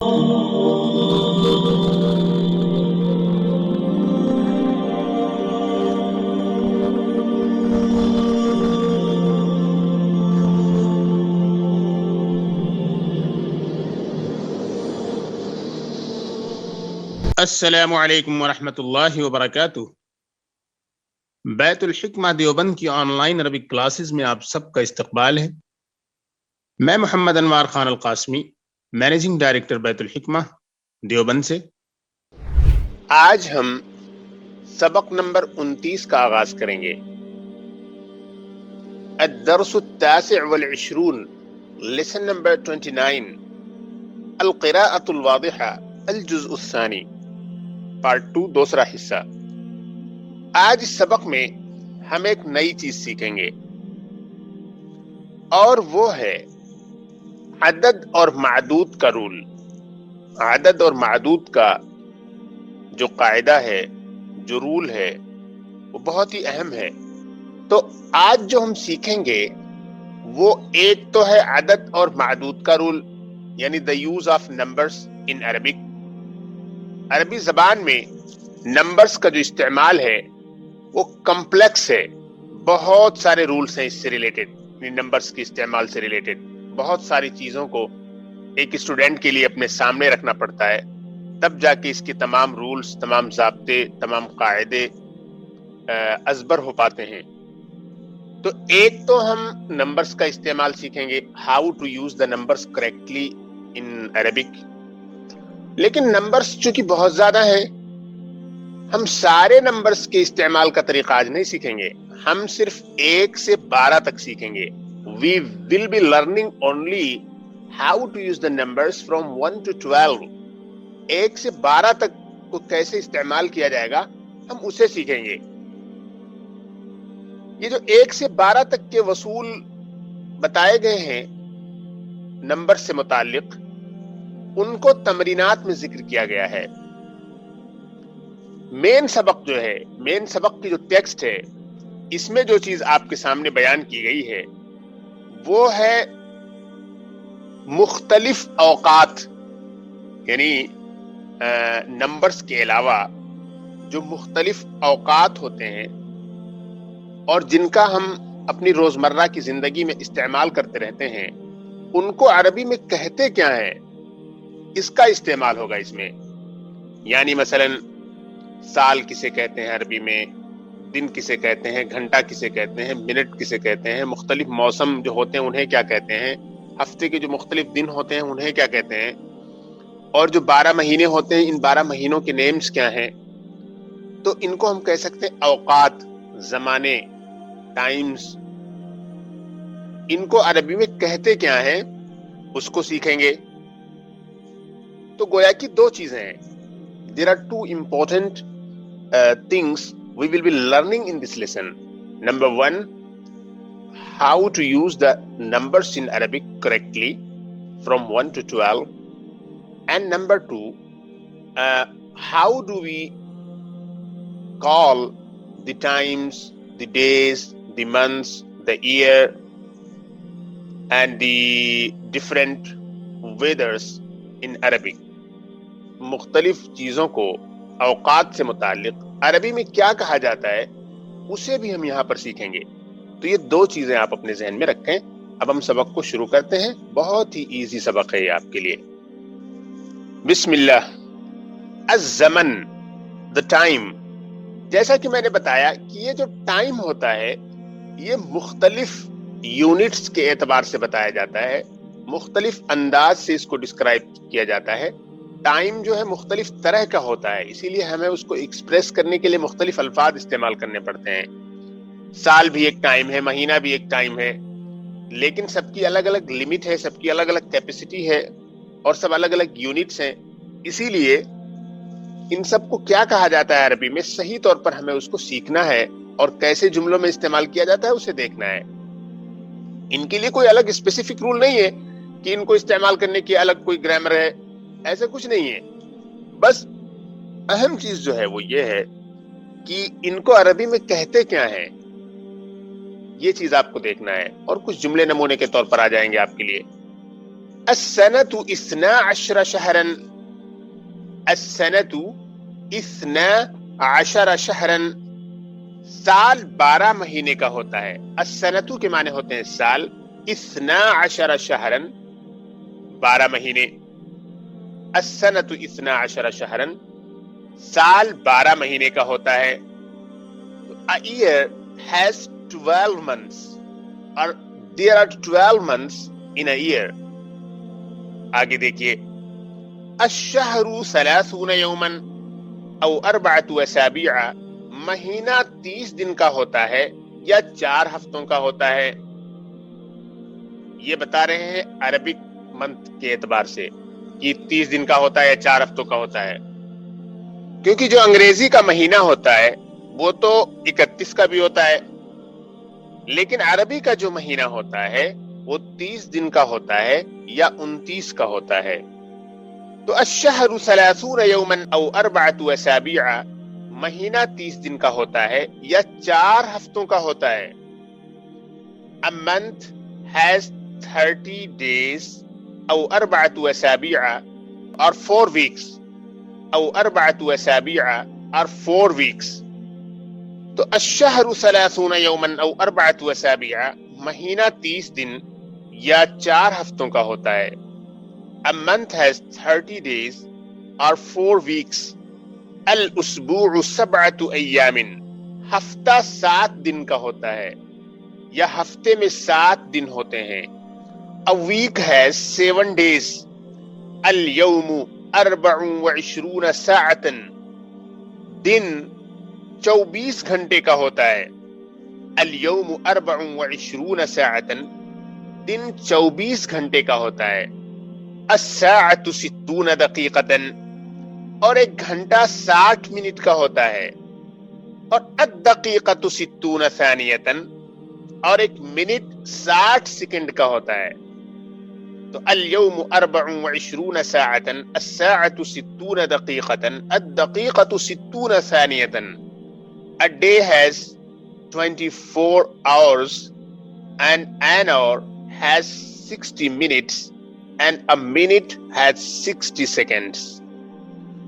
السلام علیکم ورحمۃ اللہ وبرکاتہ۔ بیت الحکمہ دیوبند کی آن لائن عربک کلاسز میں آپ سب کا استقبال ہے۔ میں محمد انوار خان القاسمی، مینیجنگ ڈائریکٹر بیت الحکمہ دیوبند سے۔ آج ہم سبق نمبر 29 کا آغاز کریں گے۔ الدرس التاسع والعشرون، لیسن نمبر 29، القراءة الواضحة، الجزء الثانی، پارٹ 2، دوسرا حصہ۔ آج اس سبق میں ہم ایک نئی چیز سیکھیں گے اور وہ ہے عدد اور معدود کا رول۔ عدد اور معدود کا جو قاعدہ ہے، جو رول ہے، وہ بہت ہی اہم ہے۔ تو آج جو ہم سیکھیں گے وہ ایک تو ہے عدد اور معدود کا رول، یعنی the use of numbers in Arabic۔ عربی زبان میں نمبرز کا جو استعمال ہے وہ کمپلیکس ہے، بہت سارے رولز ہیں اس سے ریلیٹڈ، نمبرز کے استعمال سے ریلیٹڈ بہت ساری چیزوں کو ایک اسٹوڈنٹ کے لیے اپنے سامنے رکھنا پڑتا ہے، تب جا کے اس کے تمام رولز، تمام ضابطے، تمام قاعدے ازبر ہو پاتے ہیں۔ تو ایک تو ہم نمبرز کا استعمال سیکھیں گے، how to use the numbers correctly in Arabic. لیکن نمبرز چونکہ بہت زیادہ ہیں، ہم سارے نمبرز کے استعمال کا طریقہ آج نہیں سیکھیں گے، ہم صرف 1 سے 12 تک سیکھیں گے۔ We will be learning only how to use the numbers from 1 to 12۔ 1 سے 12 تک کو کیسے استعمال کیا جائے گا ہم اسے سیکھیں گے۔ یہ جو 1 سے 12 تک کے وصول بتائے گئے ہیں نمبر سے متعلق، ان کو تمرینات میں ذکر کیا گیا ہے۔ مین سبق جو ہے، مین سبق کی جو ٹیکسٹ ہے، اس میں جو چیز آپ کے سامنے بیان کی گئی ہے وہ ہے مختلف اوقات، یعنی نمبرز کے علاوہ جو مختلف اوقات ہوتے ہیں اور جن کا ہم اپنی روزمرہ کی زندگی میں استعمال کرتے رہتے ہیں، ان کو عربی میں کہتے کیا ہیں، اس کا استعمال ہوگا اس میں۔ یعنی مثلا سال کسے کہتے ہیں عربی میں، دن کسے کہتے ہیں، گھنٹہ کسے کہتے ہیں، منٹ کسے کہتے ہیں، مختلف موسم جو ہوتے ہیں انہیں کیا کہتے ہیں، ہفتے کے جو مختلف دن ہوتے ہیں انہیں کیا کہتے ہیں، اور جو 12 مہینے ہوتے ہیں ان 12 مہینوں کے نیمز کیا ہیں۔ تو ان کو ہم کہہ سکتے ہیں اوقات، زمانے، ٹائمز۔ ان کو عربی میں کہتے کیا ہیں اس کو سیکھیں گے۔ تو گویا کی دو چیزیں ہیں۔ There are two important things we will be learning in this lesson. Number 1, how to use the numbers in Arabic correctly from 1 to 12. And number 2, how do we call the times, the days, the months, the year, and the different weathers in Arabic. مختلف چیزوں کو اوقات سے متعلق عربی میں کیا کہا جاتا ہے اسے بھی ہم یہاں پر سیکھیں گے۔ تو یہ دو چیزیں آپ اپنے ذہن میں رکھیں۔ اب ہم سبق کو شروع کرتے ہیں، بہت ہی ایزی سبق ہے یہ آپ کے لیے۔ بسم اللہ۔ الزمن، the time۔ جیسا کہ میں نے بتایا کہ یہ جو ٹائم ہوتا ہے یہ مختلف یونٹس کے اعتبار سے بتایا جاتا ہے، مختلف انداز سے اس کو ڈسکرائب کیا جاتا ہے۔ ٹائم جو ہے مختلف طرح کا ہوتا ہے، اسی لیے ہمیں اس کو ایکسپریس کرنے کے لیے مختلف الفاظ استعمال کرنے پڑتے ہیں۔ سال بھی ایک ٹائم ہے، مہینہ بھی ایک ٹائم ہے، لیکن سب کی الگ الگ لمٹ ہے، سب کی الگ الگ کیپیسٹی ہے اور سب الگ الگ یونٹس ہیں۔ اسی لیے ان سب کو کیا کہا جاتا ہے عربی میں، صحیح طور پر ہمیں اس کو سیکھنا ہے اور کیسے جملوں میں استعمال کیا جاتا ہے اسے دیکھنا ہے۔ ان کے لیے کوئی الگ اسپیسیفک رول نہیں ہے کہ ان کو استعمال کرنے کی الگ کوئی گرامر ہے، ایسا کچھ نہیں ہے۔ بس اہم چیز جو ہے وہ یہ ہے کہ ان کو عربی میں کہتے کیا ہیں، یہ چیز آپ کو دیکھنا ہے۔ اور کچھ جملے نمونے کے طور پر آ جائیں گے آپ کے لیے۔ السنة 12 شهرا. السنة 12 شهرا. سال 12 مہینے کا ہوتا ہے. السنة کے معنی ہوتے ہیں سال. 12 شهرا 12 مہینے. السنة 12 شهرا سال 12 مہینے کا ہوتا ہے. A year has 12 months or there are 12 months in a year. آگے دیکھیے. الشهر 30 يوما او 4 اسابيع. مہینہ 30 دن کا ہوتا ہے یا 4 ہفتوں کا ہوتا ہے. یہ بتا رہے ہیں عربک منتھ کے اعتبار سے کہ 30 دن کا ہوتا ہے یا 4 ہفتوں کا ہوتا ہے. کیونکہ جو انگریزی کا مہینہ ہوتا ہے وہ تو 31 کا بھی ہوتا ہے، لیکن عربی کا جو مہینہ ہوتا ہے وہ 30 دن کا ہوتا ہے یا 29 کا ہوتا ہے. تو الشهر 30 يوما او 4 اسابيع مہینہ 30 دن کا ہوتا ہے یا 4 ہفتوں کا ہوتا ہے. A month has 30 days O 4 اسابيع or 4 weeks O 4 اسابيع or 4 weeks. تو الشهر 30 يوما او 4 اسابيع مہینہ 30 دن یا 4 ہفتوں کا ہوتا ہے. A month has 30 days or 4 weeks. الاسبوع 7 ایام. ہفتہ 7 دن کا ہوتا ہے یا ہفتے میں 7 دن ہوتے ہیں. A week has 7 days. اليوم 24 ساعة. دن 24 گھنٹے کا ہوتا ہے. اليوم 24 ساعة. دن 24 گھنٹے کا ہوتا ہے. الساعة 60 دقيقة. اور ایک گھنٹہ 60 منٹ کا ہوتا ہے. اور الدقيقة 60 ثانية. اور ایک منٹ 60 سیکنڈ کا ہوتا ہے. تو اليوم 24 ساعة. الساعة 60 دقيقة. الدقيقة 60 ثانية. A day has 24 hours and an hour has 60 minutes and a minute has 60 seconds.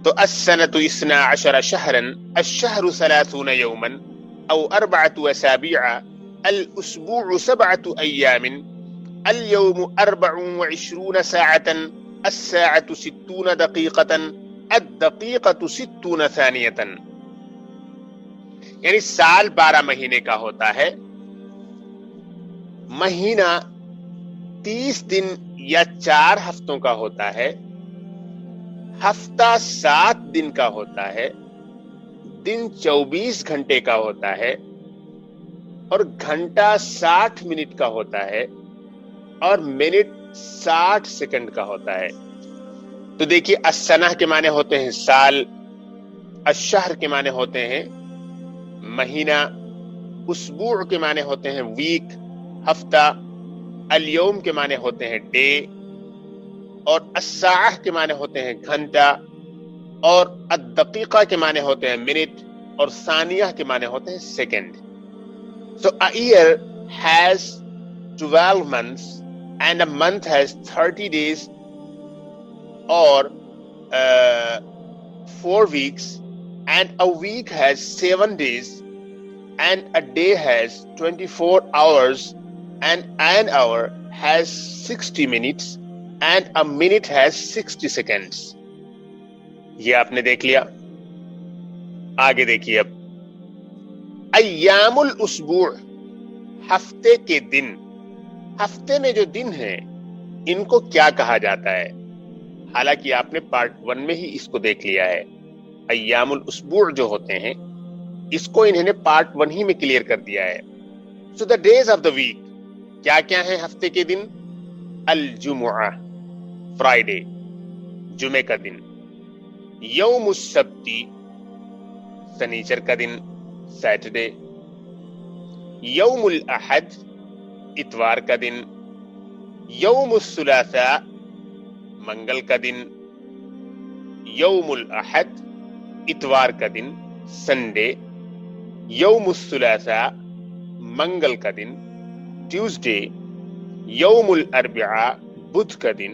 تو السنة 12 شهرا. الشهر 30 يوما او 4 اسابيع. الاسبوع 7 ايام. اليوم 24 ساعة. الساعة 60 دقيقة. الدقيقة 60 ثانية. یعنی سال 12 مہینے کا ہوتا ہے. مہینہ 30 دن یا 4 ہفتوں کا ہوتا ہے. ہفتہ 7 دن کا ہوتا ہے. دن 24 گھنٹے کا ہوتا ہے اور گھنٹہ 60 منٹ کا ہوتا ہے اور منٹ 60 سیکنڈ کا ہوتا ہے. تو دیکھیے السنہ کے معنی ہوتے ہیں سال. الشہر کے معنی ہوتے ہیں مہینہ. اسبوع کے معنی ہوتے ہیں ویک، ہفتہ. اليوم کے معنی ہوتے ہیں ڈے. اور الساعہ کے معنی ہوتے ہیں گھنٹہ. اور الدقیقہ کے معنی ہوتے ہیں منٹ. اور ثانیہ کے معنی ہوتے ہیں second. So a year has 12 months and a month has 30 days or 4 weeks, and a week has 7 days, and a day has 24 hours, and an hour has 60 minutes, and a minute has 60 seconds. یہ آپ نے دیکھ لیا. آگے دیکھیے اب. ایام الاسبوع ہفتے کے دن. ہفتے میں جو دن ہیں ان کو کیا کہا جاتا ہے؟ حالانکہ آپ نے پارٹ 1 میں ہی اس کو دیکھ لیا ہے. ایام الاسبوع جو ہوتے ہیں اس کو انہوں نے پارٹ 1 ہی میں کلیئر کر دیا ہے. So the days of the week کیا کیا ہیں ہفتے کے دن؟ الجمعہ فرائیڈے جمعے کا دن. یوم السبت سنیچر کا دن سیٹرڈے. یوم الاحد اتوار کا دن. یوم الثلاثاء منگل کا دن. یوم الاحد اتوار کا دن سنڈے. یوم الثلاثاء منگل کا دن ٹیوزڈے. یوم الاربعاء بدھ کا دن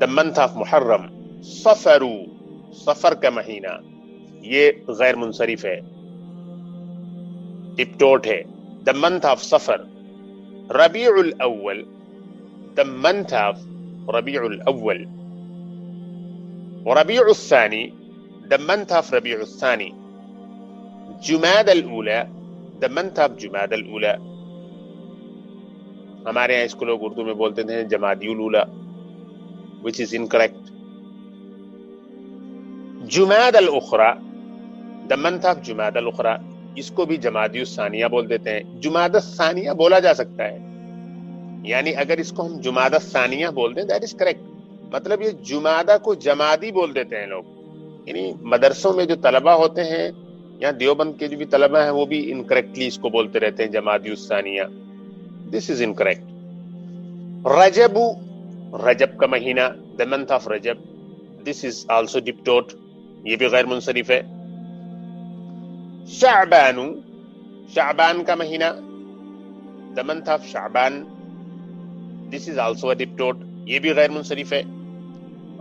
the month of محرم. صفرو, سفر کا مہینہ, یہ غیر منصرف ہے, ٹپٹوٹ ہے. the month of سفر. ربیع الاول, the month of ربیع الاول. ربیع الثانی, the month of Rabi الثانی. Jumada الاولی, the month of Jumada الاولی. ہمارے یہاں اس کو لوگ اردو میں بولتے ہیں جمادی الاولی, which is incorrect. Jumada الاخری, the month of Jumada الاخری, اس کو بھی جمادی الثانیہ بول دیتے ہیں. جماد الثانیہ بولا جا سکتا ہے, یعنی اگر اس کو ہم جماد الثانیہ بول دیں that is correct. مطلب یہ جمادہ کو جمادی بول دیتے ہیں لوگ, یعنی مدرسوں میں جو طلبہ ہوتے ہیں یا دیوبند کے جو بھی طلبہ ہیں وہ بھی انکریکٹلی اس کو بولتے رہتے ہیں جمادی الثانیہ. This is incorrect. رجب, رجب کا مہینہ, the month of Recep. This is also diptote, یہ بھی غیر منصرف ہے. شعبان, شعبان کا مہینہ, the month of Shaban. This is also a diptote, یہ بھی غیر منصرف ہے.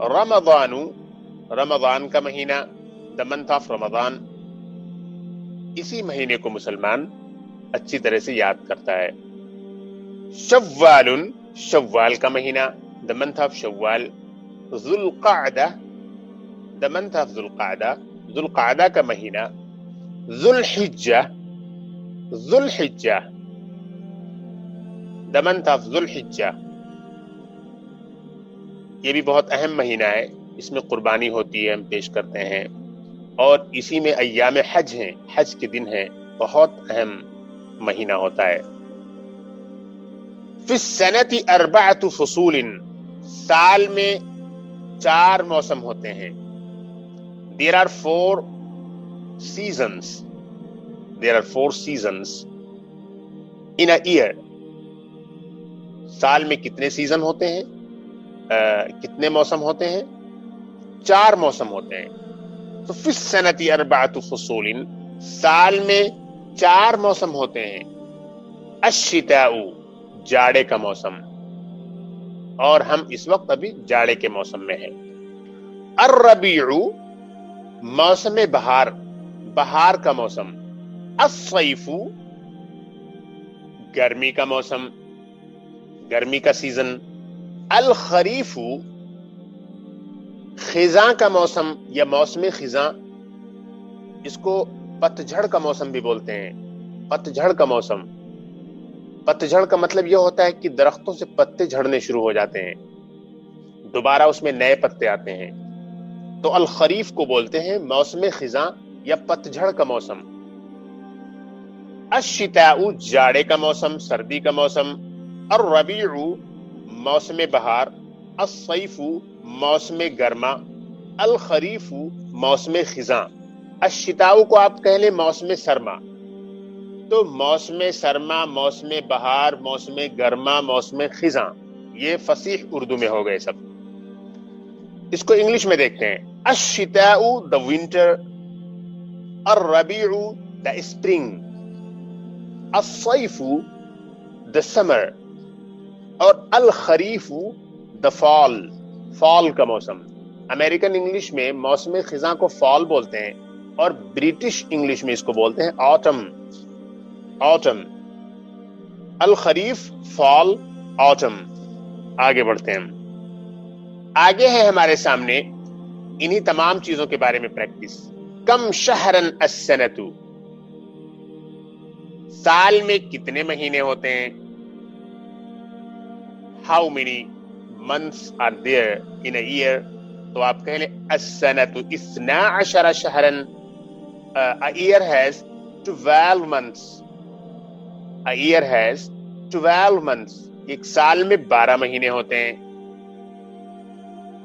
رمضان, رمضان کا مہینہ, the month of رمضان. اسی مہینے کو مسلمان اچھی طرح سے یاد کرتا ہے. شوال, شوال کا مہینہ, the month of شوال. ذو القعدہ, the month of ذو القعدہ, ذو القعدہ کا مہینہ. ذو الحجہ, ذو الحجہ, the month of ذو الحجہ. یہ بھی بہت اہم مہینہ ہے, اس میں قربانی ہوتی ہے, ہم پیش کرتے ہیں, اور اسی میں ایام حج ہیں, حج کے دن ہیں, بہت اہم مہینہ ہوتا ہے. فی السنۃ اربعۃ فصول, سال میں 4 موسم ہوتے ہیں. There are 4 seasons. There are 4 seasons in a year. سال میں کتنے سیزن ہوتے ہیں, کتنے موسم ہوتے ہیں؟ 4 موسم ہوتے ہیں. تو فی السنۃ اربعۃ فصول, سال میں 4 موسم ہوتے ہیں. الشتاء, جاڑے کا موسم, اور ہم اس وقت ابھی جاڑے کے موسم میں ہیں. الربیع, موسم بہار, بہار کا موسم. الصیف, گرمی کا موسم, گرمی کا سیزن. الخریف, خزاں کا موسم یا موسم خزاں, اس کو پتجھڑ کا موسم بھی بولتے ہیں. پتجھڑ کا موسم, پتجھڑ کا مطلب یہ ہوتا ہے کہ درختوں سے پتے جھڑنے شروع ہو جاتے ہیں, دوبارہ اس میں نئے پتے آتے ہیں. تو الخریف کو بولتے ہیں موسم خزاں یا پتجھڑ کا موسم. الشتاء, جاڑے کا موسم, سردی کا موسم. الربیع, موسم بہار. الصیف, موسم گرما. الخریف, موسم خزاں. الشتاء کو آپ کہہ لیں موسم سرما. تو موسم سرما, موسم بہار, موسم گرما, موسم خزاں, یہ فصیح اردو میں ہو گئے سب. اس کو انگلش میں دیکھتے ہیں. الشتاء, the winter. الربیع, the spring. الصیف, the summer. اور الخریف, the fall. fall کا موسم. امریکن انگلش میں موسم خزاں کو fall بولتے ہیں, اور برٹش انگلش میں اس کو بولتے ہیں autumn. autumn. الخریف, fall, autumn. آگے بڑھتے ہیں. آگے ہے ہمارے سامنے انہی تمام چیزوں کے بارے میں پریکٹس. کم شہرن السنۃ, سال میں کتنے مہینے ہوتے ہیں؟ How many months are there in a year? تو آپ کہہ لیں السنۃ 12 شہرن. A year has 12 months. A year has 12 months. ایک سال میں 12 مہینے ہوتے ہیں.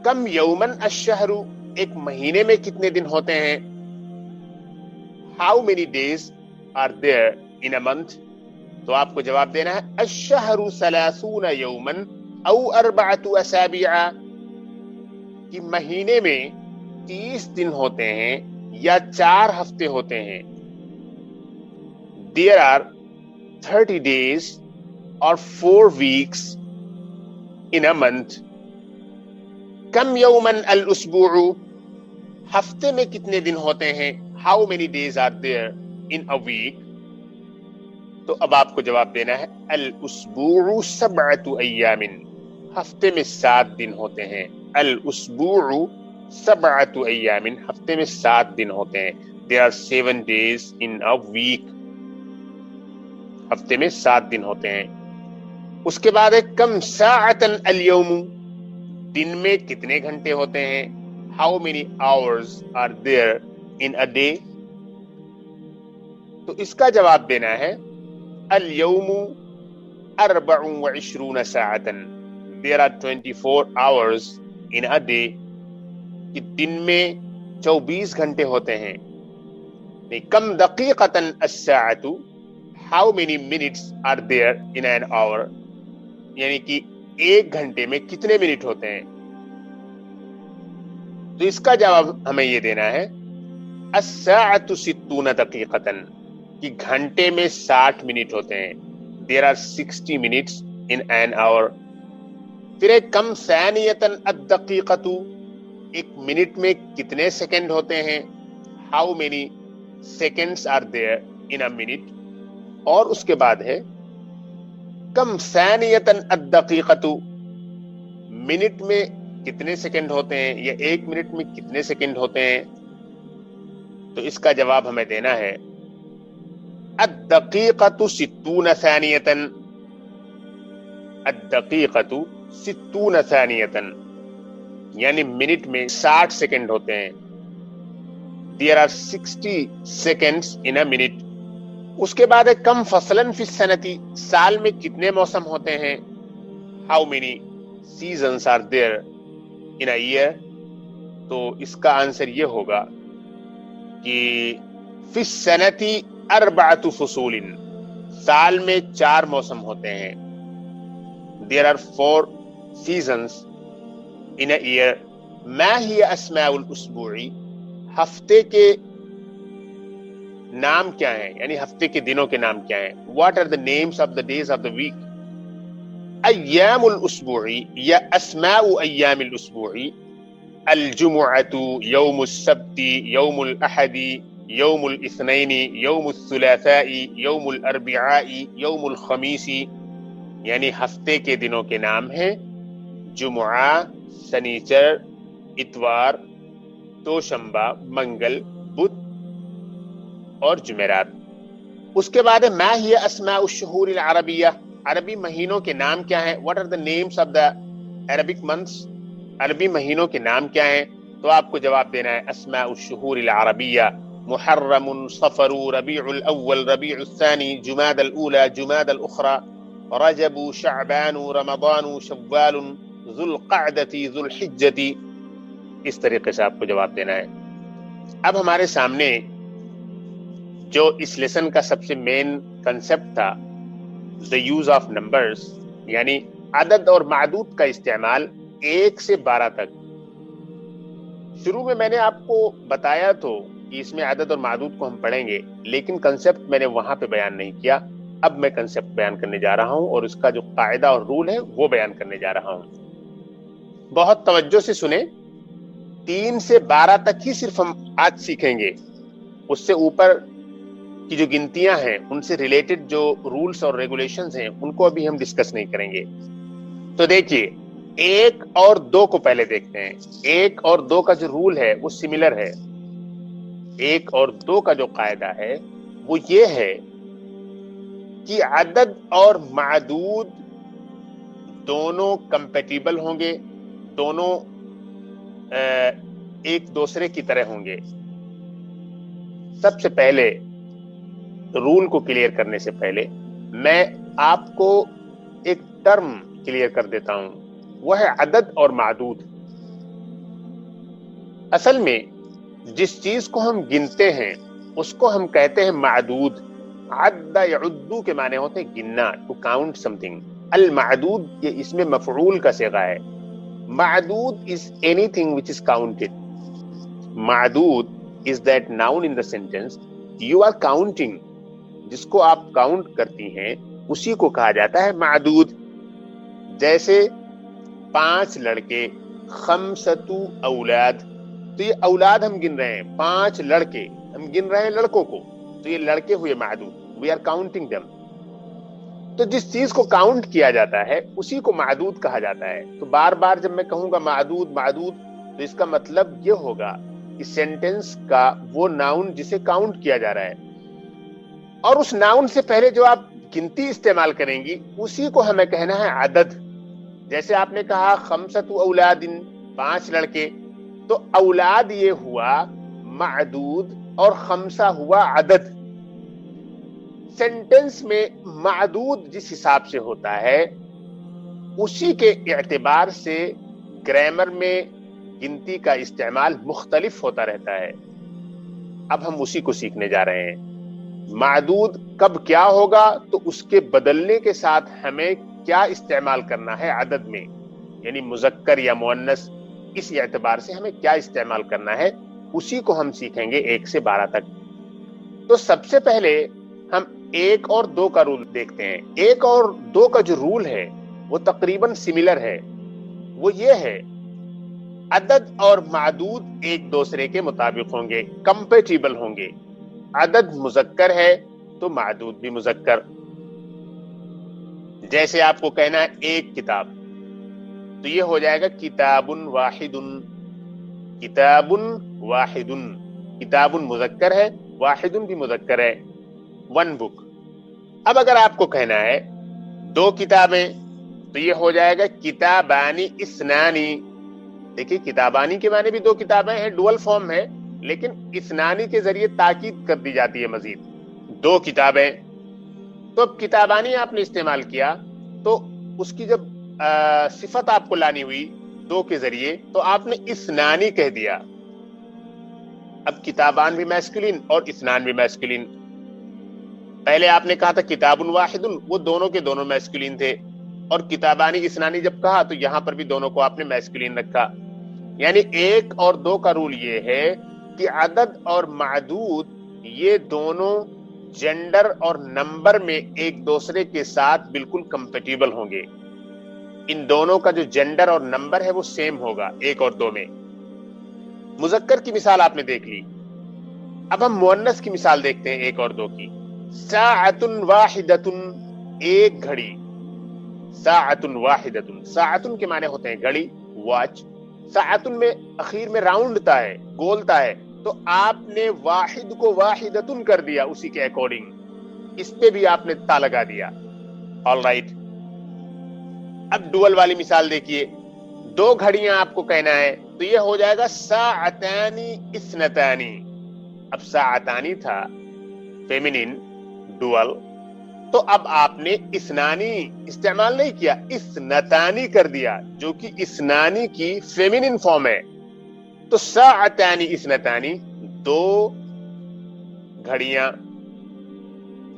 کم یومن الشہر, ایک مہینے میں کتنے دن ہوتے ہیں؟ How many days are there in a month? تو آپ کو جواب دینا ہے الشہر 30 یومن او 4 اسابیع, کہ مہینے میں 30 دن ہوتے ہیں یا 4 ہفتے ہوتے ہیں. There are 30 days or 4 weeks in a month. کم یومن الاسبوع، ہفتے میں کتنے دن ہوتے ہیں، how many days are there in a week. تو اب آپ کو جواب دینا ہے الاسبوع 7 ایام، ہفتے میں 7 دن ہوتے ہیں. الاسبوع 7 ایام، ہفتے میں 7 دن ہوتے ہیں. There are 7 days in a week. ہفتے میں 7 دن ہوتے ہیں. اس کے بعد ہے کم ساعتن اليوم، دن میں کتنے گھنٹے ہوتے ہیں. How many hours are there in a day؟ تو اس کا جواب دینا ہے اليوم 24 ساعتن. There are 24 hours in a day. کہ دن میں 24 گھنٹے ہوتے ہیں. کم دقیقتن الساعت، how many minutes are there in an hour، یعنی کہ ایک گھنٹے میں کتنے منٹ ہوتے ہیں. تو اس کا جواب ہمیں یہ دینا ہے الساعت 60 دقیقتن، کہ گھنٹے میں 60 منٹ ہوتے ہیں. There are 60 minutes in an hour. پھر ایک کم ثانیتن الدقیقت، ایک منٹ میں کتنے سیکنڈ ہوتے ہیں. How many seconds are there in a minute. اور اس کے بعد ہے کم ثانیتن الدقیقت، منٹ میں کتنے سیکنڈ ہوتے ہیں، یا ایک منٹ میں کتنے سیکنڈ ہوتے ہیں. تو اس کا جواب ہمیں دینا ہے الدقیقۃ 60 ثانیتن. الدقیقۃ 60 ثانیتن، یعنی منٹ میں 60 سیکنڈ ہوتے ہیں. There are 60 seconds in a minute. اس کے بعد ہے کم فصلاً فی السنتی، سال میں کتنے موسم ہوتے ہیں. How many seasons are there in a year؟ تو اس کا آنسر یہ ہوگا کہ فی السنتی 4 فصول، سال میں 4 موسم ہوتے ہیں. There are 4 seasons in a year. ما ہی اسماء الاسبوع، ہفتے کے نام کیا ہیں، یعنی ہفتے کے دنوں کے نام کیا ہیں. What are the names of the days of the week؟ ایام الاسبوع یا اسماء ایام الاسبوع: الجمعۃ، یوم السبت، یوم الاحد، یوم الاثنین، یوم الثلاثاء، یوم الاربعاء، یوم الخمیس. یعنی ہفتے کے دنوں کے نام ہیں جمعہ، سنیچر، اتوار، دوشنبہ، منگل، بدھ اور جمعرات. اس کے بعد ما ہی اسماء الشہور العربیہ، عربی مہینوں کے نام کیا ہیں. What are the names of the Arabic months؟ عربی مہینوں کے نام کیا ہیں. تو آپ کو جواب دینا ہے اسماء الشہور العربیہ: محرم، صفر، ربیع الاول، ربیع الثانی، جماد الاولى، جماد الاخرى، رجب، شعبان، رمضان، شوال، ذو القعدة، ذو الحجة. اس طریقے سے آپ کو جواب دینا ہے. اب ہمارے سامنے جو اس لیسن کا سب سے مین کنسپٹ تھا، the use of numbers، یعنی عدد اور معدود کا استعمال 1 سے 12 تک. شروع میں میں نے آپ کو بتایا تو کہ اس میں عدد اور معدود کو ہم پڑھیں گے، لیکن کنسپٹ میں نے وہاں پہ بیان نہیں کیا. اب میں کنسپٹ بیان کرنے جا رہا ہوں اور اس کا جو قاعدہ اور رول ہے وہ بیان کرنے جا رہا ہوں. بہت توجہ سے سنیں. 3 سے 12 تک ہی صرف ہم آج سیکھیں گے. اس سے اوپر کی جو گنتیاں ہیں ان سے ریلیٹڈ جو رولز اور ریگولیشنز ہیں ان کو ابھی ہم ڈسکس نہیں کریں گے. تو دیکھیے 1 اور 2 کو پہلے دیکھتے ہیں. 1 اور 2 کا جو رول ہے وہ سملر ہے. 1 اور 2 کا جو قاعدہ ہے وہ یہ ہے کہ عدد اور معدود دونوں کمپیٹیبل ہوں گے، دونوں ایک دوسرے کی طرح ہوں گے. سب سے پہلے رول کو کلیئر کرنے سے پہلے میں آپ کو ایک ٹرم کلیئر کر دیتا ہوں، وہ ہے عدد اور معدود. اصل میں جس چیز کو ہم گنتے ہیں اس کو ہم کہتے ہیں معدود. عد یعدو کے معنی ہوتے ہیں گننا، ٹو کاؤنٹ سم تھنگ. المعدود یہ اس میں مفعول کا صیغہ ہے. معدود is anything which is counted. معدود is that noun in the sentence you are counting. جس کو آپ کاؤنٹ کرتی ہیں اسی کو کہا جاتا ہے معدود. جیسے 5 لڑکے خمسۃ اولاد، تو یہ اولاد ہم گن رہے ہیں، 5 لڑکے ہم گن رہے ہیں لڑکوں کو، تو یہ لڑکے ہوئے معدود، وی آر کاؤنٹنگ دم. تو جس چیز کو کاؤنٹ کیا جاتا ہے اسی کو معدود کہا جاتا ہے. تو بار بار جب میں کہوں گا معدود معدود تو اس کا مطلب یہ ہوگا کہ سینٹینس کا وہ ناؤن جسے کاؤنٹ کیا جا رہا ہے، اور اس ناؤن سے پہلے جو آپ گنتی استعمال کریں گی اسی کو ہمیں کہنا ہے عدد. جیسے آپ نے کہا خمسۃ اولاد، 5 لڑکے، تو اولاد یہ ہوا معدود اور خمسہ ہوا عدد. سینٹینس میں معدود جس حساب سے ہوتا ہے اسی کے اعتبار سے گرامر میں گنتی کا استعمال مختلف ہوتا رہتا ہے. اب ہم اسی کو سیکھنے جا رہے ہیں. معدود کب کیا ہوگا تو اس کے بدلنے کے ساتھ ہمیں کیا استعمال کرنا ہے عدد میں، یعنی مذکر یا مؤنث، اس اعتبار سے ہمیں کیا استعمال کرنا ہے اسی کو ہم سیکھیں گے 1 سے 12 تک. تو سب سے پہلے ہم 1 اور 2 کا رول دیکھتے ہیں. 1 اور 2 کا جو رول ہے وہ تقریباً سملر ہے. وہ یہ ہے عدد اور معدود ایک دوسرے کے مطابق ہوں گے، کمپیٹیبل ہوں گے. عدد مذکر ہے تو معدود بھی مذکر. جیسے آپ کو کہنا ہے 1 کتاب، تو یہ ہو جائے گا کتاب واحد. کتاب واحد، کتاب مذکر ہے، واحد بھی مذکر ہے. 1 بک. اب اگر آپ کو کہنا ہے 2 کتابیں تو یہ ہو جائے گا کتابانی اثنانی. دیکھیے کتابانی کے معنی بھی 2 کتابیں ہیں، ڈوئل فارم ہے، لیکن اثنانی کے ذریعے تاکید کر دی جاتی ہے مزید. 2 کتابیں. تو اب کتابانی آپ نے استعمال کیا تو اس کی جب صفت آپ کو لانی ہوئی 2 کے ذریعے تو آپ نے اثنانی کہہ دیا. اب کتابان بھی میسکولین اور اثنان بھی میسکولین. پہلے آپ نے کہا تھا کتاب واحد، وہ دونوں کے دونوں میسکولین تھے، اور کتابانی اثنانی جب کہا تو یہاں پر بھی دونوں کو آپ نے میسکولین رکھا. یعنی 1 اور 2 کا رول یہ ہے کہ عدد اور معدود یہ دونوں جینڈر اور نمبر میں ایک دوسرے کے ساتھ بالکل کمپیٹیبل ہوں گے. ان دونوں کا جو جینڈر اور نمبر ہے وہ سیم ہوگا 1 اور 2 میں. مذکر کی مثال آپ نے دیکھ لی. اب ہم مؤنث کی مثال دیکھتے ہیں 1 اور 2 کی. ساعۃ واحدۃ، 1 گھڑی. ساعۃ واحدۃ، ساعۃ کے معنی ہوتے ہیں گھڑی، واچ. ساعۃ میں اخیر میں راؤنڈتا ہے، گولتا ہے، تو آپ نے واحد کو واحدۃ کر دیا اسی کے اکارڈنگ. اس پہ بھی آپ نے تا لگا دیا. All right. اب ڈوئل والی مثال دیکھیے. 2 گھڑیاں آپ کو کہنا ہے تو یہ ہو جائے گا ساعتانی اثنتانی. اب ساعتانی تھا فیمینین ڈوئل، تو اب آپ نے اثنانی استعمال نہیں کیا، اثنتانی کر دیا جو کہ اثنانی کی فیمینین فارم ہے. تو ساعتانی اثنتانی، 2 گھڑیاں.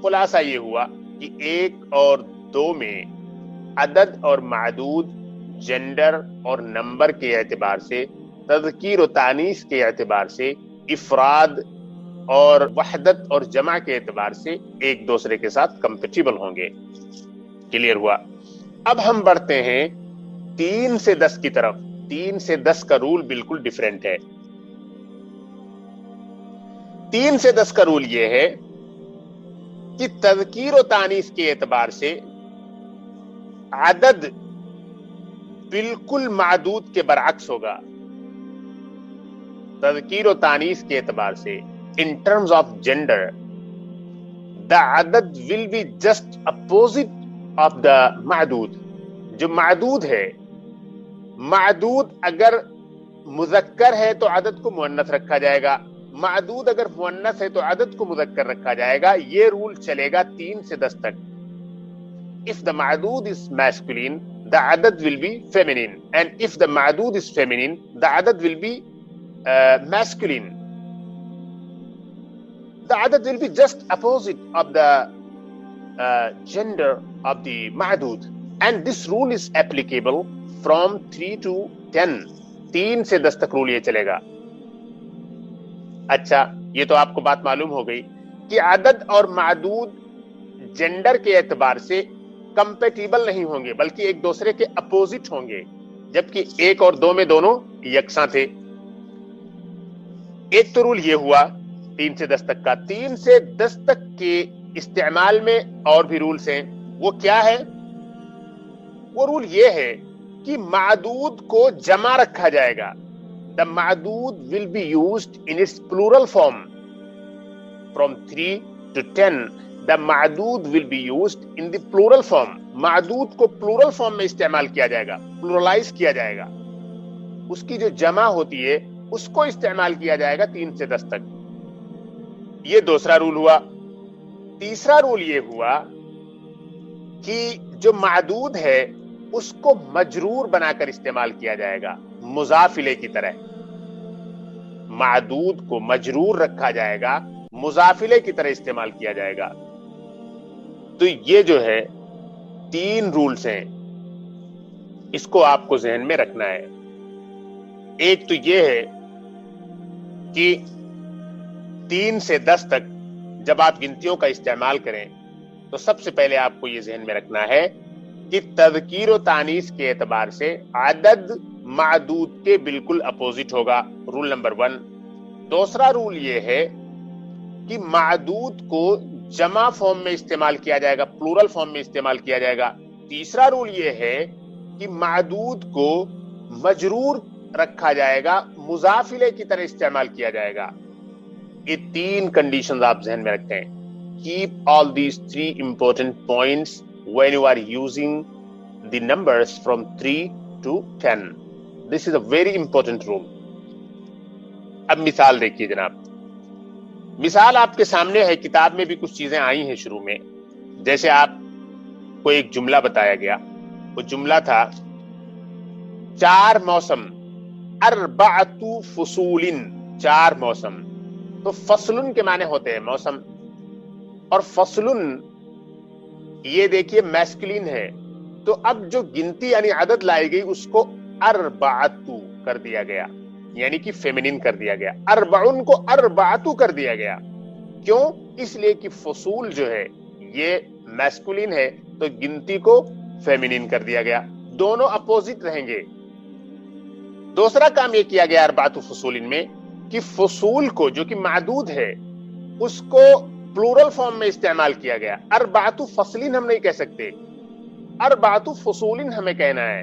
خلاصہ یہ ہوا کہ 1 اور 2 میں عدد اور معدود جینڈر اور نمبر کے اعتبار سے، تذکیر و تانیث کے اعتبار سے، افراد اور وحدت اور جمع کے اعتبار سے ایک دوسرے کے ساتھ کمپیٹیبل ہوں گے. کلیئر ہوا؟ اب ہم بڑھتے ہیں 3 سے 10 کی طرف. 3 سے 10 کا رول بالکل ڈیفرنٹ ہے. 3 سے 10 کا رول یہ ہے کہ تذکیر و تانیث کے اعتبار سے عدد بالکل معدود کے برعکس ہوگا. تذکیر و تانیث کے اعتبار سے in terms of gender the عدد will be just opposite of the معدود. جو معدود ہے، معدود اگر مذکر ہے تو عدد کو مؤنث رکھا جائے گا، معدود اگر مؤنث ہے تو عدد کو مذکر رکھا جائے گا. یہ رول چلے گا 3 سے 10 تک. If the معدود is masculine, the عدد will be feminine, and if the معدود is feminine, the عدد will be masculine. The عدد will be just opposite of the gender of the معدود, and this rule is applicable from 3 to 10. 3 سے 10 تک role یہ چلے گا. اچھا، یہ تو آپ کو بات معلوم ہو گئی کہ عدد اور معدود جینڈر کے اعتبار سے کمپیٹیبل نہیں ہوں گے بلکہ ایک دوسرے کے اپوزٹ ہوں گے. جبکہ 1 اور 2 میں دونوں یکساں تھے. ایک تو رول یہ ہوا 3 سے 10 تک کا. 3 سے 10 تک کے استعمال میں اور بھی رولز ہیں. وہ کیا ہے؟ وہ رول یہ ہے کہ معدود کو جمع رکھا جائے گا. The معدود will be used in its plural form. From 3 to 10, the معدود will be used in the plural form. معدود کو plural form میں استعمال کیا جائے گا, pluralize کیا جائے گا. اس کی جو جمع ہوتی ہے اس کو استعمال کیا جائے گا 3 سے 10 تک. یہ دوسرا رول ہوا. تیسرا رول یہ ہوا کہ جو معدود ہے اس کو مجرور بنا کر استعمال کیا جائے گا, مضاف الیہ کی طرح. معدود کو مجرور رکھا جائے گا, مضاف الیہ کی طرح استعمال کیا جائے گا. تو یہ جو ہے 3 رولز ہیں, اس کو آپ کو ذہن میں رکھنا ہے. ایک تو یہ ہے کہ 3 سے 10 تک جب آپ گنتیوں کا استعمال کریں تو سب سے پہلے آپ کو یہ ذہن میں رکھنا ہے کہ تذکیر و تانیث کے اعتبار سے عدد معدود کے بالکل اپوزٹ ہوگا. Roll number 1. دوسرا رول یہ ہے کہ معدود کو جمع فارم میں استعمال کیا جائے گا, پلورل فارم میں استعمال کیا جائے گا. تیسرا رول یہ ہے کہ معدود کو مجرور رکھا جائے گا, مضاف الیہ کی طرح استعمال کیا جائے گا. یہ 3 کنڈیشنز آپ ذہن میں رکھیں. Keep all these 3 important points when you are using the numbers from 3 to 10. This is a very important rule. اب مثال دیکھیے جناب. مثال آپ کے سامنے ہے, کتاب میں بھی کچھ چیزیں آئی ہیں شروع میں. جیسے آپ کو ایک جملہ بتایا گیا, وہ جملہ تھا 4 موسم, 4 فصول, 4 موسم. تو فصلن کے معنی ہوتے ہیں موسم, اور فصلن یہ دیکھیے میسکلین ہے. تو اب جو گنتی یعنی عدد لائی گئی اس کو 4 کر دیا گیا, یعنی کہ فیمینین کر دیا گیا. 4 کو 4 کر دیا گیا. کیوں؟ اس لیے کہ فصول جو ہے یہ میسکلین ہے تو گنتی کو فیمینین کر دیا گیا. دونوں اپوزٹ رہیں گے. دوسرا کام یہ کیا گیا 4 فصول میں کہ فصول کو جو کہ معدود ہے اس کو پلورل فارم میں استعمال کیا گیا. 4 فصلین ہم نہیں کہہ سکتے, 4 فصولین ہمیں کہنا ہے.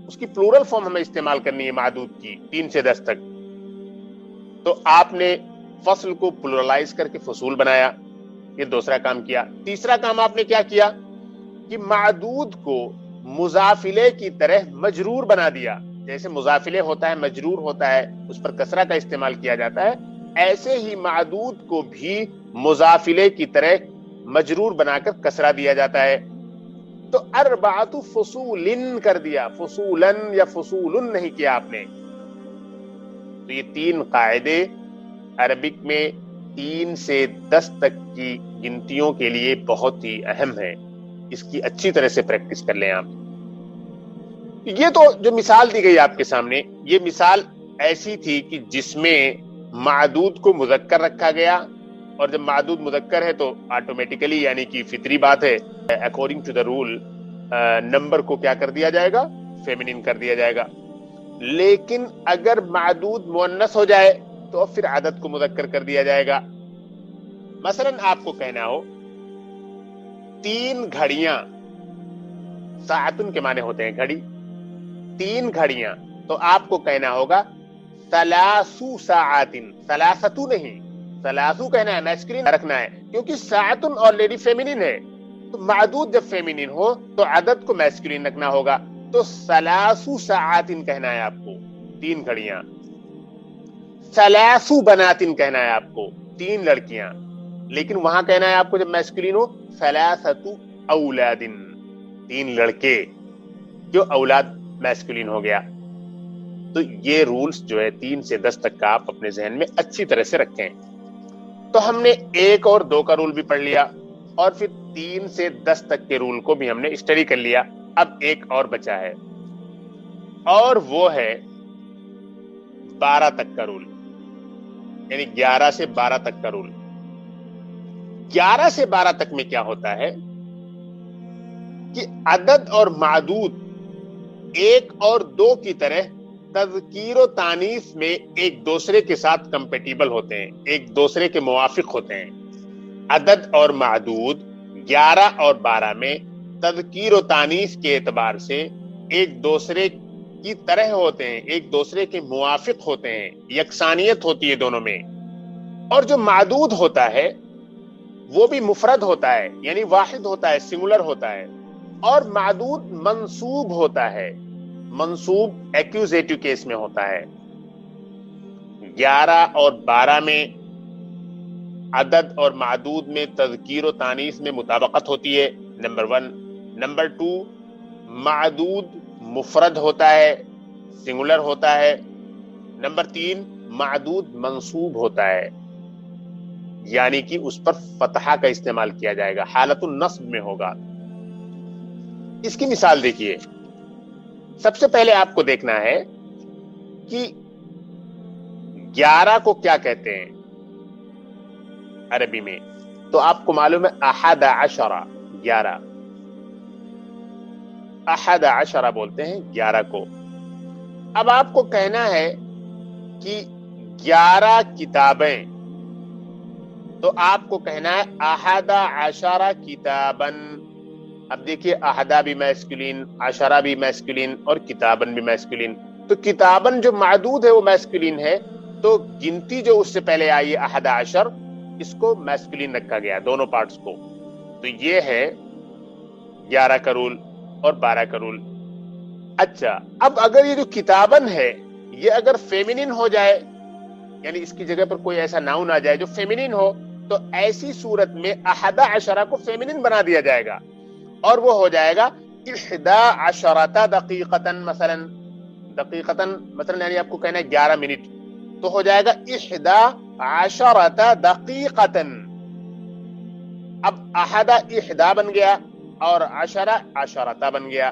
اس کی پلورل فارم ہمیں استعمال کرنی ہے معدود کی 3 سے 10 تک. تو آپ نے فصل کو پلورلائز کر کے فصول بنایا, یہ دوسرا کام کیا. تیسرا کام آپ نے کیا کیا کہ معدود کو مضاف الیہ کی طرح مجرور بنا دیا. جیسے مضاف الیہ ہوتا ہے, مجرور ہوتا ہے, اس پر کسرہ کا استعمال کیا جاتا ہے, ایسے ہی معدود کو بھی مضاف الیہ کی طرح مجرور بنا کر کسرہ دیا جاتا ہے. تو 4 فصولن کر دیا, فصولن یا فصولن نہیں کیا آپ نے. تو یہ 3 قاعدے عربک میں 3 سے 10 تک کی گنتیوں کے لیے بہت ہی اہم ہے. اس کی اچھی طرح سے پریکٹس کر لیں آپ. یہ تو جو مثال دی گئی آپ کے سامنے, یہ مثال ایسی تھی کہ جس میں معدود کو مذکر رکھا گیا, اور جب معدود مذکر ہے تو آٹومیٹیکلی یعنی کہ فطری بات ہے, according to the roll number کو کیا کر دیا جائے گا, فیمینین کر دیا جائے گا. لیکن اگر معدود مؤنث ہو جائے تو پھر عدد کو مذکر کر دیا جائے گا. مثلا آپ کو کہنا ہو 3 گھڑیاں, ساعتن کے معنی ہوتے ہیں گھڑی, 3 گھڑیاں, تو آپ کو کہنا ہوگا 3 ساعات, 3 نہیں, 3 کہنا ہے, میسکلین رکھنا ہے, کیونکہ ساعتن آلریڈی فیمینین ہے. تو معدود جب فیمینین ہو تو عدد کو میسکلین رکھنا ہوگا. تو 3 ساعات کہنا ہے آپ کو, 3 گھڑیاں. 3 بنات کہنا ہے آپ کو, 3 لڑکیاں. لیکن وہاں کہنا ہے آپ کو جب میسکلین ہو 3 اولاد, 3 لڑکے, جو اولاد میسکلین ہو گیا. تو یہ رولز جو ہے 3 سے 10 تک کا آپ اپنے ذہن میں اچھی طرح سے رکھیں. تو ہم نے 1 اور 2 کا رول بھی پڑھ لیا, اور پھر 3 سے 10 تک کے رول کو بھی ہم نے اسٹڈی کر لیا. اب ایک اور بچا ہے, اور وہ ہے 12 تک کا رول, یعنی 11 سے 12 تک کا رول. 11 سے 12 تک میں کیا ہوتا ہے کہ عدد اور معدود ایک اور دو کی طرح تذکیر و تانیث میں ایک دوسرے کے ساتھ کمپیٹیبل ہوتے ہیں، ایک دوسرے کے موافق ہوتے ہیں۔ عدد اور معدود 11 اور 12 میں تذکیر و تانیث کے اعتبار سے ایک دوسرے کی طرح ہوتے ہیں، ایک دوسرے کے موافق ہوتے ہیں، یکسانیت ہوتی ہے دونوں میں۔ اور جو معدود ہوتا ہے وہ بھی مفرد ہوتا ہے، یعنی واحد ہوتا ہے، سنگولر ہوتا ہے۔ اور معدود منصوب ہوتا ہے، منصوب ایکوزیٹو کیس میں ہوتا ہے۔ 11 اور 12 میں عدد اور معدود میں تذکیر و تانیث میں مطابقت ہوتی ہے، نمبر 1۔ نمبر 2، معدود مفرد ہوتا ہے، سنگولر ہوتا ہے۔ نمبر 3، معدود منصوب ہوتا ہے، یعنی کہ اس پر فتحہ کا استعمال کیا جائے گا، حالت النصب میں ہوگا۔ اس کی مثال دیکھیے۔ سب سے پہلے آپ کو دیکھنا ہے کہ 11 کو کیا کہتے ہیں عربی میں، تو آپ کو معلوم ہے 11، 11، 11 بولتے ہیں 11 کو۔ اب آپ کو کہنا ہے کہ 11 کتابیں، تو آپ کو کہنا ہے 11 کتاباً۔ اب دیکھیے، احدہ بھی میسکولین، عشرہ بھی میسکولین اور کتاباً بھی میسکولین۔ تو کتاباً جو معدود ہے وہ میسکولین ہے، تو گنتی جو اس سے پہلے آئی ہے 11، اس کو میسکولین رکھا گیا، دونوں پارٹس کو۔ تو یہ ہے 11 کا رول اور 12 کا رول۔ اچھا، اب اگر یہ جو کتاباً ہے یہ اگر فیمینن ہو جائے، یعنی اس کی جگہ پر کوئی ایسا ناؤن آ جائے جو فیمینن ہو، تو ایسی صورت میں 11 کو فیمینن بنا دیا جائے گا، اور وہ ہو جائے گا 11 دقیقتاً، مثلاً یعنی آپ کو کہنا ہے 11 منٹ، تو ہو جائے گا 11 دقیقتاً۔ اب 11 بن گیا اور 10 بن گیا۔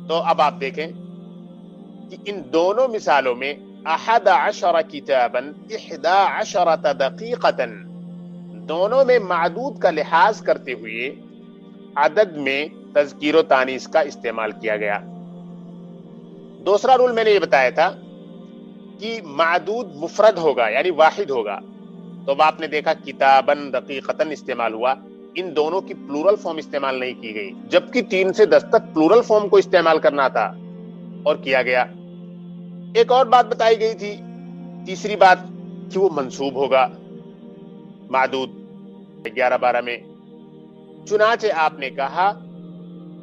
تو اب آپ دیکھیں کہ ان دونوں مثالوں میں 11 کتاباً 11 دقیقتاً، دونوں میں معدود کا لحاظ کرتے ہوئے عدد میں تذکیر و تانیث کا استعمال کیا گیا۔ دوسرا رول میں نے یہ بتایا تھا کہ معدود مفرد ہوگا، یعنی واحد ہوگا، تو اب آپ نے دیکھا کتاباً دقیقتاً استعمال ہوا، ان دونوں کی پلورل فارم استعمال نہیں کی گئی، جبکہ 3 سے 10 تک پلورل فارم کو استعمال کرنا تھا اور کیا گیا۔ ایک اور بات بتائی گئی تھی، تیسری بات، کہ وہ منصوب ہوگا معدود 11-12 میں۔ چنانچہ آپ نے کہا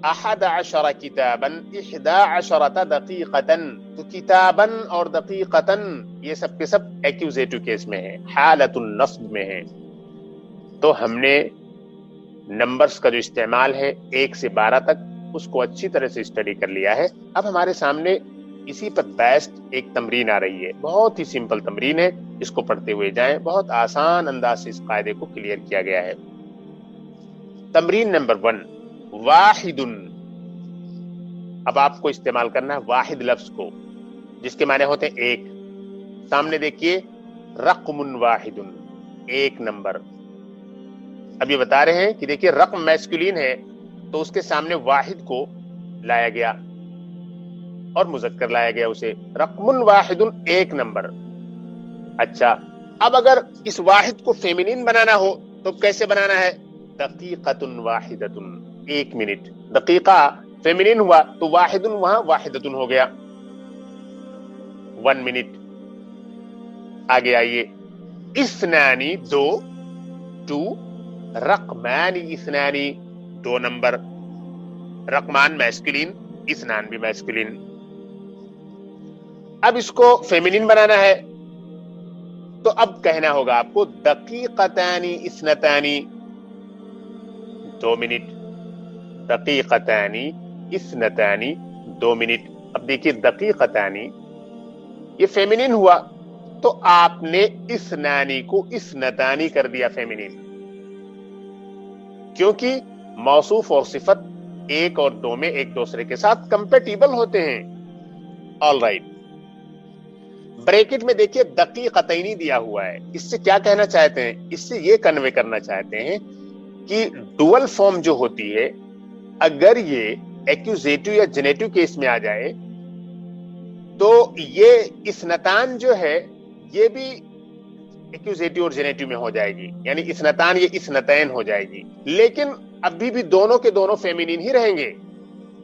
11 کتاباً 11 دقیقتاً، تو کتاباً اور دقیقتاً یہ سب کے سب ایکوزیٹو کیس میں ہیں، حالت النصب میں ہیں۔ تو ہم نے نمبرز کا جو استعمال ہے 1 سے 12 تک، اس کو اچھی طرح سے اسٹڈی کر لیا ہے۔ اب ہمارے سامنے اسی پر بیسڈ ایک تمرین آ رہی ہے، بہت ہی سمپل تمرین ہے، اس کو پڑھتے ہوئے جائیں، بہت آسان انداز سے اس قاعدے کو کلیئر کیا گیا ہے۔ تمرین نمبر 1، واحد۔ اب آپ کو استعمال کرنا ہے واحد لفظ کو، جس کے معنی ہوتے ہیں ایک۔ سامنے دیکھیے، رقم واحد، ایک نمبر۔ اب یہ بتا رہے ہیں کہ دیکھیے رقم میسکولین ہے، تو اس کے سامنے واحد کو لایا گیا اور مذکر لایا گیا، اسے رقم واحد، ایک نمبر۔ اچھا، اب اگر اس واحد کو فیمینین بنانا ہو تو کیسے بنانا ہے؟ دقیقۃ واحدۃ، ایک منٹ۔ دقیقہ فیمینین ہوا تو واحد وہاں واحدۃ ہو گیا، 1 منٹ۔ آگے آئیے، اثنانی، دو، 2، رقمان اثنانی، 2 نمبر۔ رقمان میسکولین، اثنان بھی میسکولین۔ اب اس کو فیمینین بنانا ہے تو اب کہنا ہوگا آپ کو دقیقتانی اثنتانی، 2 منٹ۔ دقیقتانی اثنتانی، 2 منٹ۔ اب دیکھیے دقیقتانی یہ فیمینین ہوا تو آپ نے اثنانی کو اثنتانی کر دیا فیمینین، کیونکہ موصوف اور صفت 1 اور 2 میں ایک دوسرے کے ساتھ کمپیٹیبل ہوتے ہیں۔ آل رائٹ، بریکٹ میں دیکھیے دقیقتینی دیا ہوا ہے، اس سے کیا کہنا چاہتے ہیں؟ اس سے یہ کنوے کرنا چاہتے ہیں کہ ڈوئل فارم جو ہوتی ہے، اگر یہ ایکوزیٹو یا جنیٹو کیس میں آ جائے تو یہ اسنتان جو ہے یہ بھی ایکوزیٹو اور جنیٹو میں ہو جائے گی، یعنی اسنتان یہ اسنتین ہو جائے گی، لیکن ابھی بھی دونوں کے دونوں فیمینین ہی رہیں گے.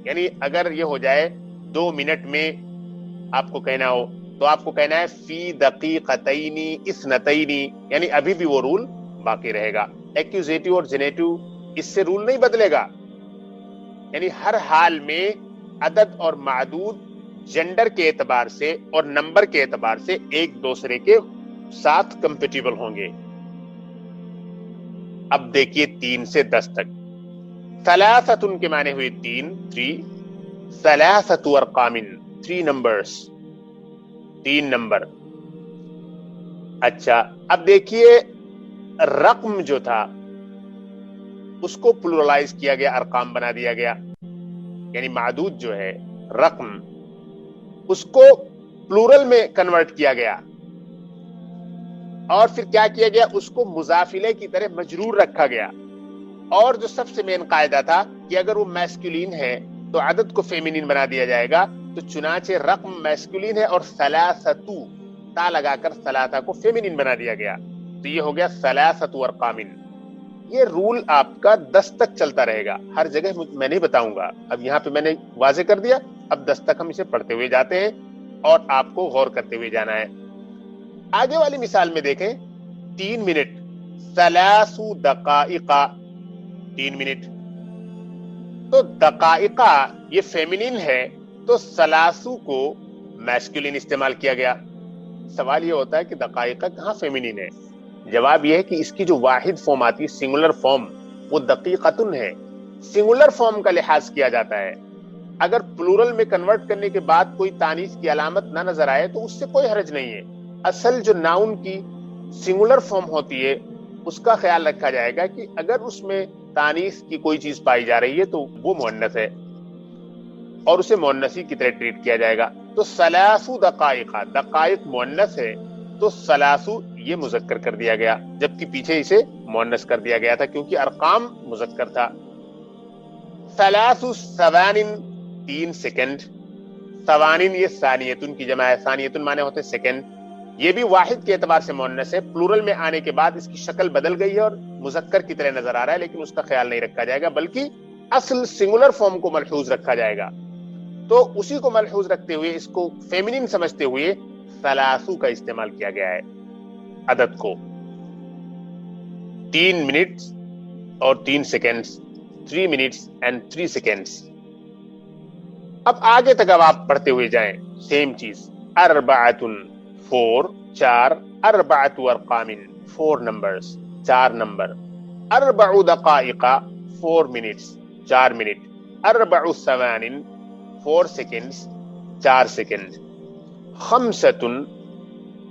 یعنی اگر یہ ہو جائے 2 منٹ میں آپ کو کہنا ہو تو آپ کو کہنا ہے فی دقیقتین اثنتین، یعنی ابھی بھی وہ رول باقی رہے گا. ایکوزیٹو اور جنیٹو اس سے رول نہیں بدلے گا، یعنی ہر حال میں عدد اور معدود جنڈر کے اعتبار سے اور نمبر کے اعتبار سے ایک دوسرے کے ساتھ کمپیٹیبل ہوں گے. اب دیکھیے 3 سے 10 تک. ثلاثۃ کے معنی ہوئے 3 ثلاثۃ ارقام 3 نمبرز، 3 نمبر. اچھا اب دیکھیے رقم جو تھا اس کو پلورلائز کیا گیا، ارقام بنا دیا گیا، یعنی معدود جو ہے رقم اس کو پلورل میں کنورٹ کیا گیا، اور پھر کیا کیا گیا، اس کو مضاف الیہ کی طرح مجرور رکھا گیا. اور جو سب سے مین قاعدہ تھا کہ اگر وہ میسکولین ہے تو عدد کو فیمینین بنا دیا جائے گا، تو چنانچہ رقم میسکولین ہے اور ثلاثۃ تا لگا کر ثلاثہ کو فیمینین بنا دیا گیا، تو یہ ہو گیا ثلاثۃ ارقام. یہ رول آپ کا 10 تک چلتا رہے گا، ہر جگہ میں نہیں بتاؤں گا. اب یہاں پہ میں نے واضح کر دیا، اب 10 تک ہم اسے پڑھتے ہوئے جاتے ہیں اور آپ کو غور کرتے ہوئے جانا ہے. آگے والی مثال میں دیکھیں 3 منٹ، 3 دقائق 3 منٹ. تو دقائق یہ فیمینین ہے تو 3 کو میسکولین استعمال کیا گیا. سوال یہ ہوتا ہے کہ دقائق کہاں فیمینین ہے؟ جواب یہ ہے کہ اس کی جو واحد فارم آتی ہے سنگولر فارم وہ دقیقتن ہے، سنگولر فارم کا لحاظ کیا جاتا ہے. اگر پلورل میں کنورٹ کرنے کے بعد کوئی تانیث کی علامت نہ نظر آئے تو اس سے کوئی حرج نہیں ہے. اصل جو ناؤن کی سنگولر فارم ہوتی ہے اس کا خیال رکھا جائے گا کہ اگر اس میں تانیث کی کوئی چیز پائی جا رہی ہے تو وہ مؤنث ہے اور اسے مؤنثی کی طرح ٹریٹ کیا جائے گا. تو 3 دقائق، دقائق مؤنث ہے تو 3 یہ مذکر کر دیا گیا، جبکہ پیچھے اسے مؤنث کر دیا گیا تھا کیونکہ ارقام مذکر تھا. 3 ثوان 3 سیکنڈ، ثوانین یہ ثانیتن کی جمع ہے، ثانیتن مانے ہوتے سیکنڈ. یہ بھی واحد کے اعتبار سے مؤنث ہے، پلورل میں آنے کے بعد اس کی شکل بدل گئی ہے اور مذکر کی طرح نظر آ رہا ہے، لیکن اس کا خیال نہیں رکھا جائے گا بلکہ اصل سنگولر فارم کو ملحوظ رکھا جائے گا. تو اسی کو ملحوظ رکھتے ہوئے اس کو فیمینین سمجھتے ہوئے 3 کا استعمال کیا گیا ہے عدد کو. 3 منٹ اور 3 سیکنڈز، 3 منٹس اینڈ 3 سیکنڈز. اب آگے تک اب آپ پڑھتے ہوئے جائیں، سیم چیز. 4 4 4 ارقام 4 numbers, 4 number. 4 دقائق 4 minutes, 4 minute. 4 ثوان 4 seconds, 4 second. 5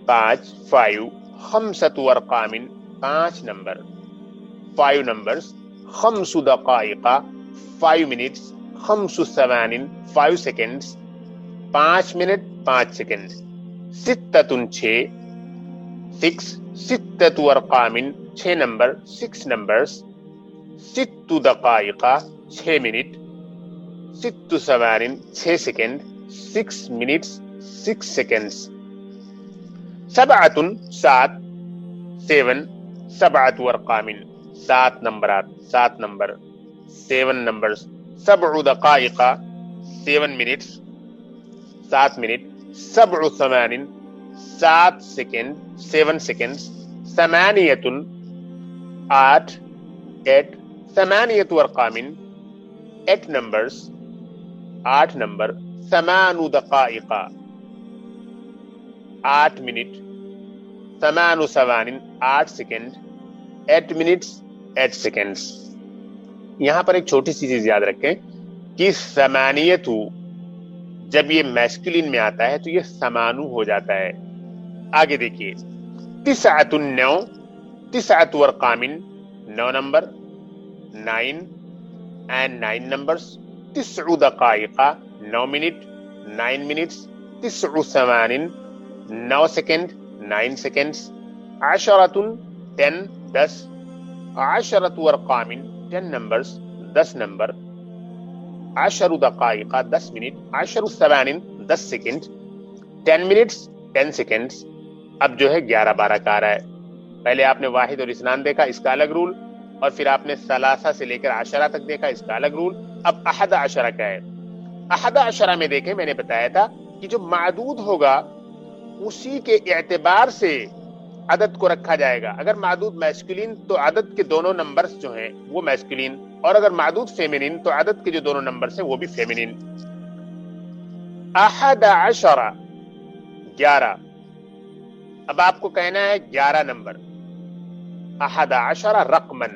5 5 ارقام 5 number, 5 numbers. 5 دقائق 5 minutes, 5 ثوان 5 seconds, 5 minute 5 second. 6 6 ارقام 6 number, 6 numbers. 6 دقائق 6 minute, 6 ثوان 6 second, 6 minutes 6 seconds. 7 7 7 ارقام 7 نمبرات، 7 number, 7 numbers. 7 دقائق 7 minutes, 7 minute. 7 ثوان 7 second, 7 seconds. 8 8 8 ارقام 8 numbers, 8 number. 8 دقائق 8 minute, 8 ثوان 8 second, 8 minutes 8 seconds. یہاں پر ایک چھوٹی سی چیز یاد رکھیں کہ 8 جب یہ میسکولین میں آتا ہے تو یہ 8 ہو جاتا ہے. آگے دیکھیے 9 9 9 ارقام 9 number, 9 and 9 numbers. 9 دقائق 9 minute, 9 minutes. 9 ثوان 9 second, 9 seconds. 10 10 10 10 ارقام 10 numbers، 10 number. 10 دقائق 10 minute, 10 ثوان 10 second, 10 minutes 10 seconds. اب جو ہے 11-12 کا آ رہا ہے. پہلے آپ نے واحد اور اثنان دیکھا، اس کا الگ رول، اور پھر آپ نے ثلاثہ سے لے کر 10 تک دیکھا، اس کا الگ رول. اب 11 کا ہے. 11 میں دیکھیں میں نے بتایا تھا کہ جو معدود ہوگا اسی کے اعتبار سے عدد کو رکھا جائے گا. اگر معدود میسکولین تو عدد کے دونوں نمبرز جو ہیں وہ میسکولین، اور اگر معدود فیمینین تو عدد کے جو دونوں نمبرز ہیں وہ بھی فیمینین. 11 11. اب آپ کو کہنا ہے 11 نمبر. 11 رقمن،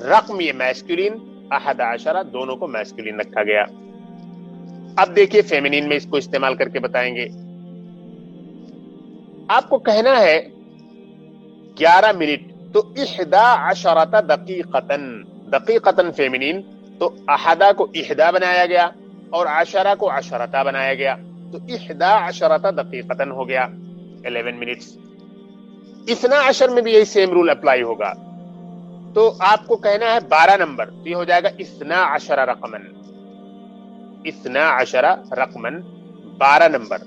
رقم یہ میسکولین، 11 دونوں کو میسکولین رکھا گیا. اب دیکھیے فیمینین میں اس کو استعمال کر کے بتائیں گے. آپ کو کہنا ہے 11 منٹ تو 11 دقیقتن، دقیقتن فیمینین تو 11 کو 11 بنایا گیا اور 10 کو 10 بنایا گیا، تو 11 دقیقتن ہو گیا 11 منٹس. 12 میں بھی یہی سیم رول اپلائی ہوگا. تو آپ کو کہنا ہے 12 نمبر، تو یہ ہو جائے گا 12 رقمن، 12 رقمن 12 نمبر.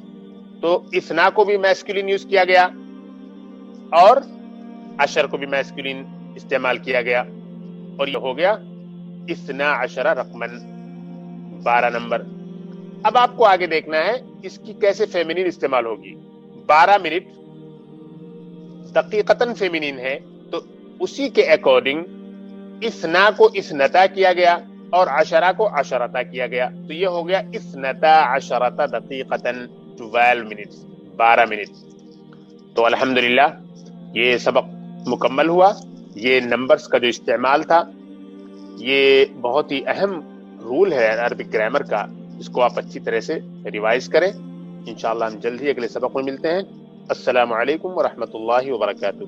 تو 12 کو بھی میسکولین یوز کیا گیا اور 10 کو بھی میسکولین استعمال کیا گیا، اور یہ ہو گیا 12 رقمن 12 نمبر. اب آپ کو آگے دیکھنا ہے اس کی کیسے فیمینین استعمال ہوگی. 12 منٹ دقیقتاً فیمینین ہے تو اسی کے اکارڈنگ 12 کو 12 کیا گیا اور 10 کو 10 کیا گیا، تو یہ ہو گیا 12 دقیقتاً 12 منٹ، 12 منٹ. تو الحمدللہ یہ سبق مکمل ہوا. یہ نمبرز کا جو استعمال تھا یہ بہت ہی اہم رول ہے عربک گرامر کا، اس کو آپ اچھی طرح سے ریوائز کریں. انشاءاللہ ہم جلد ہی اگلے سبق میں ملتے ہیں. السلام علیکم ورحمۃ اللہ وبرکاتہ.